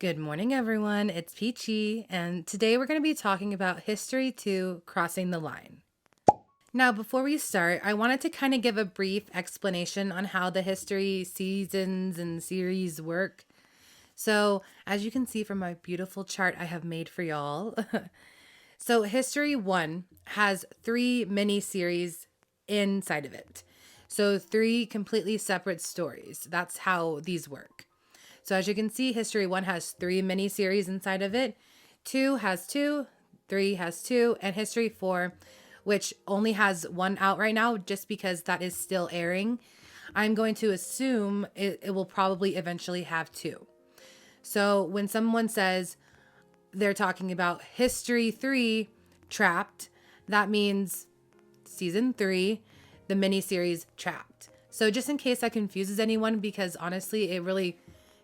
Good morning, everyone. It's Peachy, and today we're going to be talking about History 2 Crossing the Line. Now, before we start, I wanted to kind of give a brief explanation on how the history seasons and series work. So, as you can see from my beautiful chart I have made for y'all, so History 1 has 3 mini series inside of it. So, 3 completely separate stories. That's how these work. So as you can see, History 1 has 3 mini series inside of it. 2 has 2, 3 has 2, and History 4, which only has 1 out right now just because that is still airing. I'm going to assume it will probably eventually have 2. So when someone says they're talking about History 3 Trapped, that means season 3, the miniseries Trapped. So just in case that confuses anyone, because honestly, it really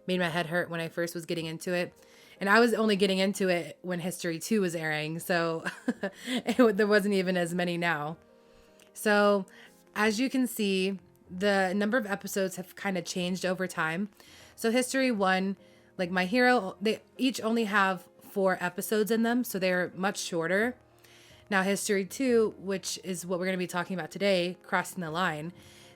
made my head hurt when I first was getting into it. And I was only getting into it when History 2 was airing, so there wasn't even as many now. So as you can see, the number of episodes have kind of changed over time. So History 1, like My Hero, they each only have 4 episodes in them, so they're much shorter. Now History 2, which is what we're going to be talking about today, Crossing the Line,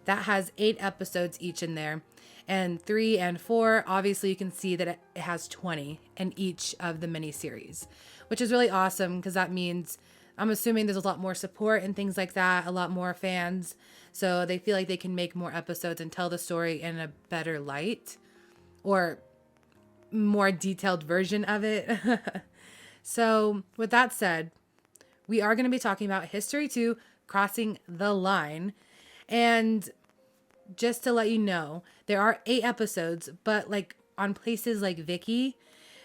that has 8 episodes each in there. And 3 and 4, obviously you can see that it has 20 in each of the miniseries, which is really awesome because that means I'm assuming there's a lot more support and things like that, a lot more fans. So they feel like they can make more episodes and tell the story in a better light or more detailed version of it. So with that said, we are going to be talking about History 2 Crossing the Line. And just to let you know, there are 8 episodes, but like on places like Viki,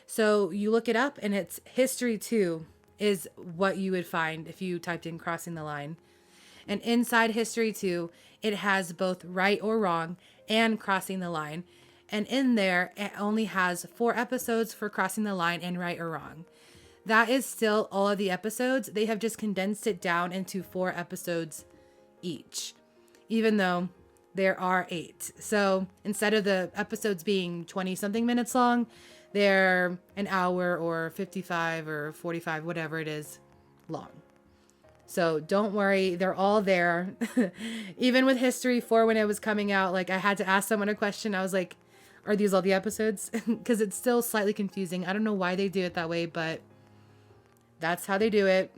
so you look it up and it's History 2 is what you would find if you typed in Crossing the Line. And inside History 2, it has both Right or Wrong and Crossing the Line. And in there, it only has 4 episodes for Crossing the Line and Right or Wrong. That is still all of the episodes. They have just condensed it down into 4 episodes each, even though there are 8. So instead of the episodes being 20 something minutes long, they're an hour or 55 or 45, whatever it is, long. So don't worry, they're all there. Even with History 4, when it was coming out, like I had to ask someone a question. I was like, are these all the episodes? Because it's still slightly confusing. I don't know why they do it that way, but that's how they do it.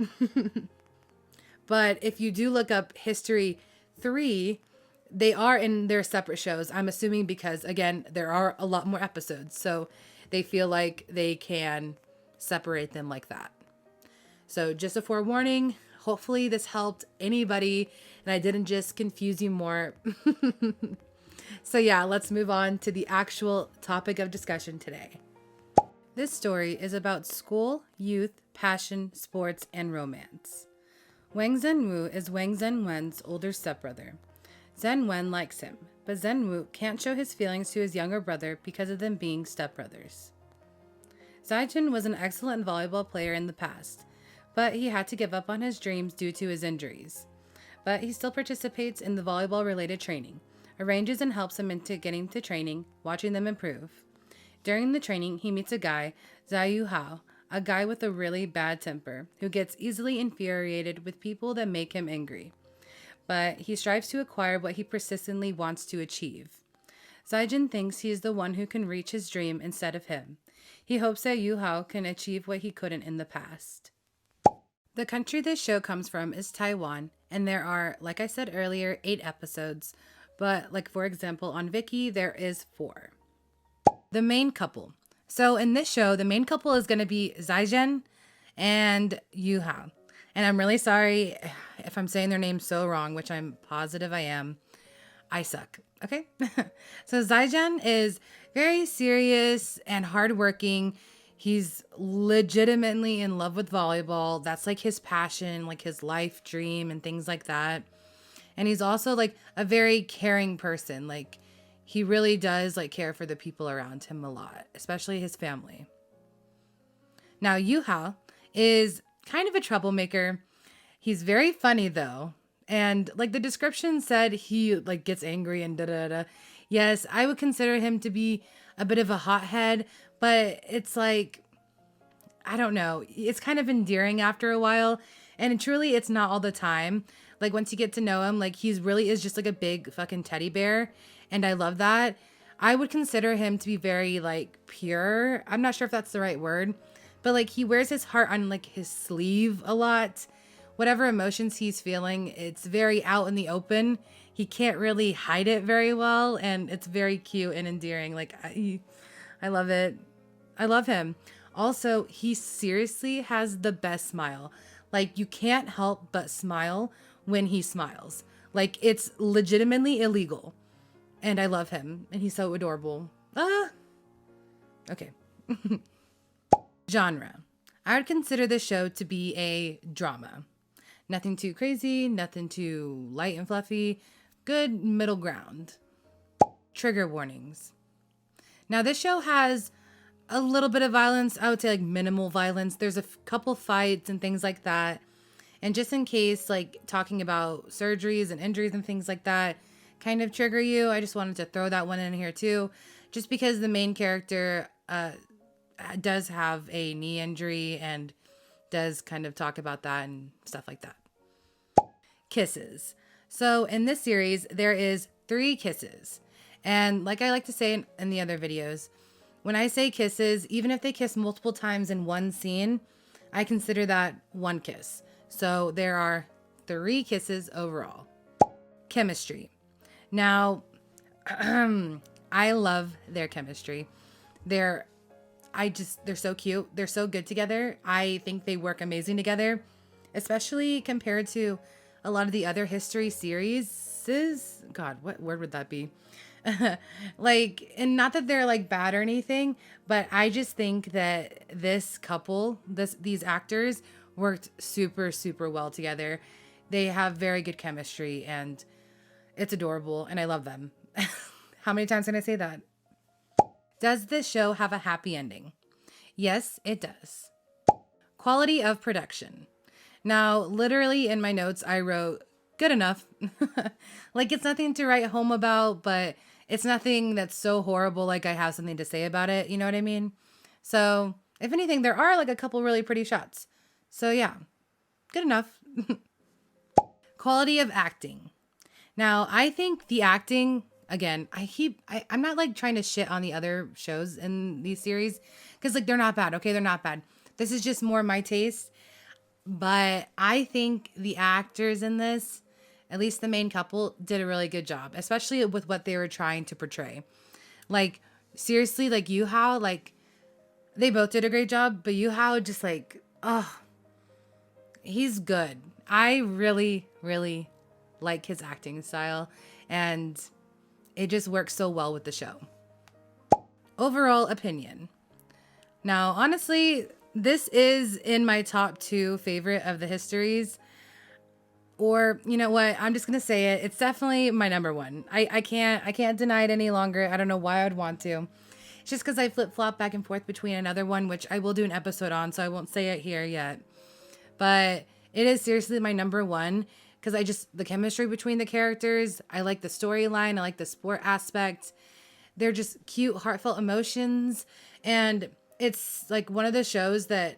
But if you do look up History 3, they are in their separate shows. I'm assuming because, again, there are a lot more episodes. So they feel like they can separate them like that. So just a forewarning. Hopefully this helped anybody and I didn't just confuse you more. So yeah, let's move on to the actual topic of discussion today. This story is about school, youth, passion, sports, and romance. Wang Zhenwu is Wang Zhenwen's older stepbrother. Zhenwen likes him, but Zhenwu can't show his feelings to his younger brother because of them being stepbrothers. Zaijun was an excellent volleyball player in the past, but he had to give up on his dreams due to his injuries. But he still participates in the volleyball-related training, arranges and helps them into getting to training, watching them improve. During the training, he meets a guy, Zai Hao, a guy with a really bad temper, who gets easily infuriated with people that make him angry. But he strives to acquire what he persistently wants to achieve. Zaijin thinks he is the one who can reach his dream instead of him. He hopes that Yu Hao can achieve what he couldn't in the past. The country this show comes from is Taiwan, and there are, like I said earlier, 8 episodes. But, like for example, on Viki, there is 4. The main couple. So in this show, the main couple is going to be Zaijin and Yu Hao. And I'm really sorry if I'm saying their names so wrong, which I'm positive I am. I suck. Okay? So Zaijan is very serious and hardworking. He's legitimately in love with volleyball. That's like his passion, like his life dream and things like that. And he's also like a very caring person. Like he really does like care for the people around him a lot, especially his family. Now Yuhao is kind of a troublemaker. He's very funny though. And like the description said, he like gets angry and da da da. Yes, I would consider him to be a bit of a hothead, but it's like, I don't know. It's kind of endearing after a while. And truly, it's not all the time. Like, once you get to know him, like, he's really is just like a big fucking teddy bear. And I love that. I would consider him to be very, like, pure. I'm not sure if that's the right word. But, like, he wears his heart on, like, his sleeve a lot. Whatever emotions he's feeling, it's very out in the open. He can't really hide it very well. And it's very cute and endearing. Like, I love it. I love him. Also, he seriously has the best smile. Like, you can't help but smile when he smiles. Like, it's legitimately illegal. And I love him. And he's so adorable. Okay. Genre. I would consider this show to be a drama. Nothing too crazy, nothing too light and fluffy. Good middle ground. Trigger warnings. Now, this show has a little bit of violence. I would say like minimal violence. There's a couple fights and things like that. And just in case, like talking about surgeries and injuries and things like that kind of trigger you, I just wanted to throw that one in here too. Just because the main character does have a knee injury and does kind of talk about that and stuff like that. Kisses. So in this series, there is 3 kisses. And like I like to say in the other videos, when I say kisses, even if they kiss multiple times in one scene, I consider that one kiss. So there are 3 kisses overall. Chemistry. Now, I love their chemistry. They're so cute. They're so good together. I think they work amazing together, especially compared to a lot of the other history series. God, what word would that be? Like, and not that they're like bad or anything, but I just think that this couple, these actors worked super, super well together. They have very good chemistry and it's adorable and I love them. How many times can I say that? Does this show have a happy ending? Yes, it does. Quality of production. Now, literally in my notes, I wrote good enough. Like, it's nothing to write home about, but it's nothing that's so horrible like I have something to say about it. You know what I mean? So, if anything, there are like a couple really pretty shots. So, yeah, good enough. Quality of acting. Now, I think the acting, again, I'm not like trying to shit on the other shows in these series because like they're not bad. Okay, they're not bad. This is just more my taste. But I think the actors in this, at least the main couple, did a really good job, especially with what they were trying to portray. Like, seriously, like Yu Hao, like, they both did a great job, but Yu Hao just like, oh, he's good. I really, really like his acting style, and it just works so well with the show. Overall opinion. Now, honestly, this is in my top 2 favorite of the histories. Or, you know what? I'm just going to say it. It's definitely my number 1. I can't deny it any longer. I don't know why I'd want to. It's just because I flip-flop back and forth between another one, which I will do an episode on, so I won't say it here yet. But it is seriously my number 1 because the chemistry between the characters, I like the storyline, I like the sport aspect. They're just cute, heartfelt emotions. And it's like one of the shows that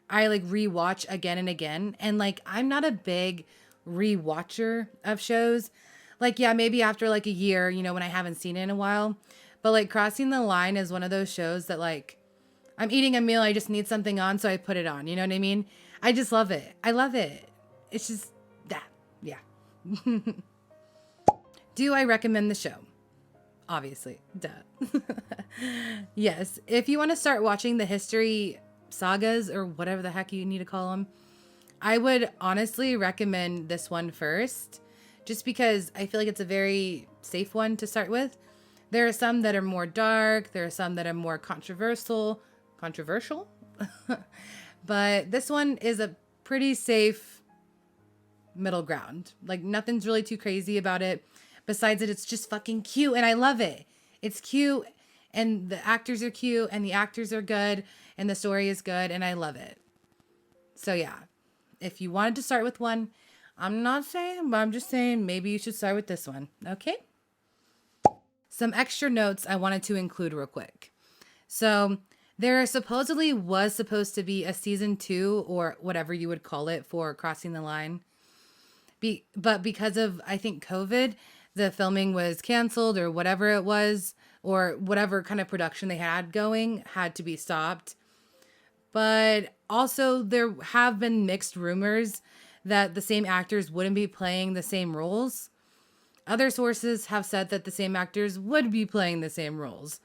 I like rewatch again and again. And like, I'm not a big rewatcher of shows. Like, yeah, maybe after like a year, you know, when I haven't seen it in a while. But like Crossing the Line is one of those shows that like, I'm eating a meal, I just need something on, so I put it on. You know what I mean? I just love it. I love it. It's just that. Yeah. Do I recommend the show? Obviously. Duh. Yes. If you want to start watching the history sagas or whatever the heck you need to call them, I would honestly recommend this one first, just because I feel like it's a very safe one to start with. There are some that are more dark. There are some that are more controversial, but this one is a pretty safe middle ground. Like, nothing's really too crazy about it. Besides it, it's just fucking cute and I love it. It's cute and the actors are cute and the actors are good and the story is good and I love it. So yeah, if you wanted to start with one, I'm not saying, but I'm just saying maybe you should start with this one. Okay? Some extra notes I wanted to include real quick. So There supposedly was supposed to be a season 2 or whatever you would call it for Crossing the Line. But because of, I think, COVID, the filming was canceled or whatever it was, or whatever kind of production they had going had to be stopped. But also, there have been mixed rumors that the same actors wouldn't be playing the same roles. Other sources have said that the same actors would be playing the same roles.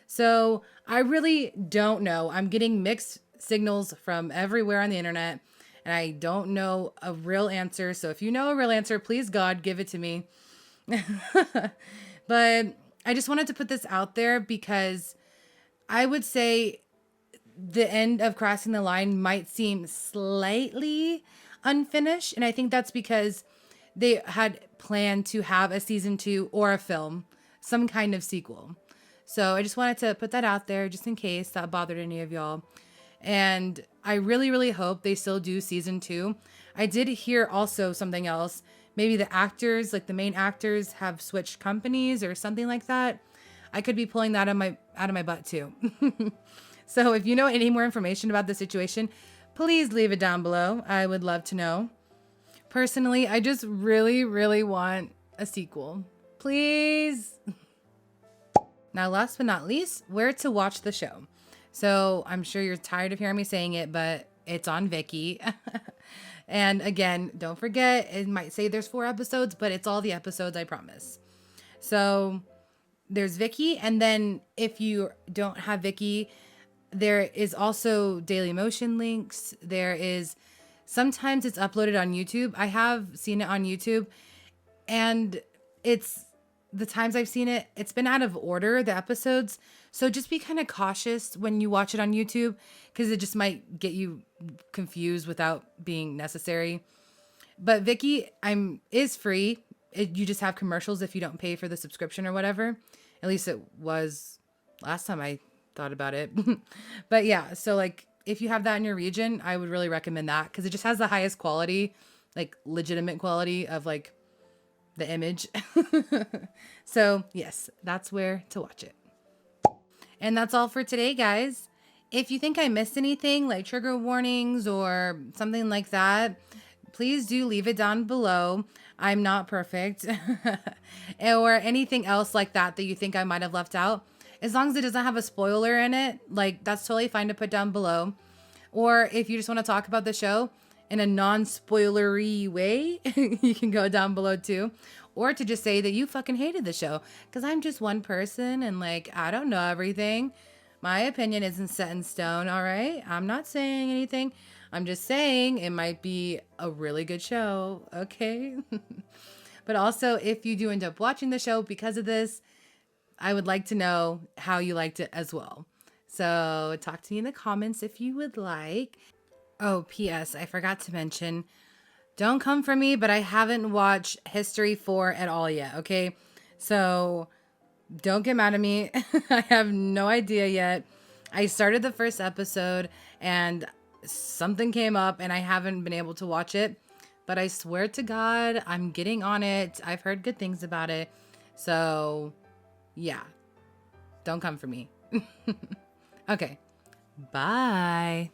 So I really don't know. I'm getting mixed signals from everywhere on the internet, and I don't know a real answer. So if you know a real answer, please, God, give it to me. But I just wanted to put this out there because I would say the end of Crossing the Line might seem slightly unfinished. And I think that's because they had planned to have a season 2 or a film, some kind of sequel. So I just wanted to put that out there just in case that bothered any of y'all. And I really, really hope they still do season 2. I did hear also something else. Maybe the actors, like the main actors, have switched companies or something like that. I could be pulling that out of my butt too. So if you know any more information about the situation, please leave it down below. I would love to know. Personally, I just really, really want a sequel. Please. Now, last but not least, where to watch the show. So I'm sure you're tired of hearing me saying it, but it's on Viki. And again, don't forget, it might say there's 4 episodes, but it's all the episodes, I promise. So there's Viki. And then if you don't have Viki, there is also Daily Motion links. There is, sometimes it's uploaded on YouTube. I have seen it on YouTube, and it's, the times I've seen it, it's been out of order, the episodes. So just be kind of cautious when you watch it on YouTube, because it just might get you confused without being necessary. But Viki is free. You just have commercials if you don't pay for the subscription or whatever. At least it was last time I thought about it. But yeah, so like if you have that in your region, I would really recommend that, because it just has the highest quality, like legitimate quality of like the image. So yes, that's where to watch it. And that's all for today, guys. If you think I missed anything, like trigger warnings or something like that, please do leave it down below. I'm not perfect. Or anything else like that you think I might have left out. As long as it doesn't have a spoiler in it, like that's totally fine to put down below. Or if you just want to talk about the show in a non-spoilery way, you can go down below too. Or to just say that you fucking hated the show, because I'm just one person and like, I don't know everything. My opinion isn't set in stone, all right? I'm not saying anything. I'm just saying it might be a really good show, okay? But also, if you do end up watching the show because of this, I would like to know how you liked it as well. So talk to me in the comments if you would like. Oh, P.S. I forgot to mention, don't come for me, but I haven't watched History 4 at all yet, okay? So don't get mad at me. I have no idea yet. I started the first episode and something came up and I haven't been able to watch it. But I swear to God, I'm getting on it. I've heard good things about it. So yeah, don't come for me. Okay, bye.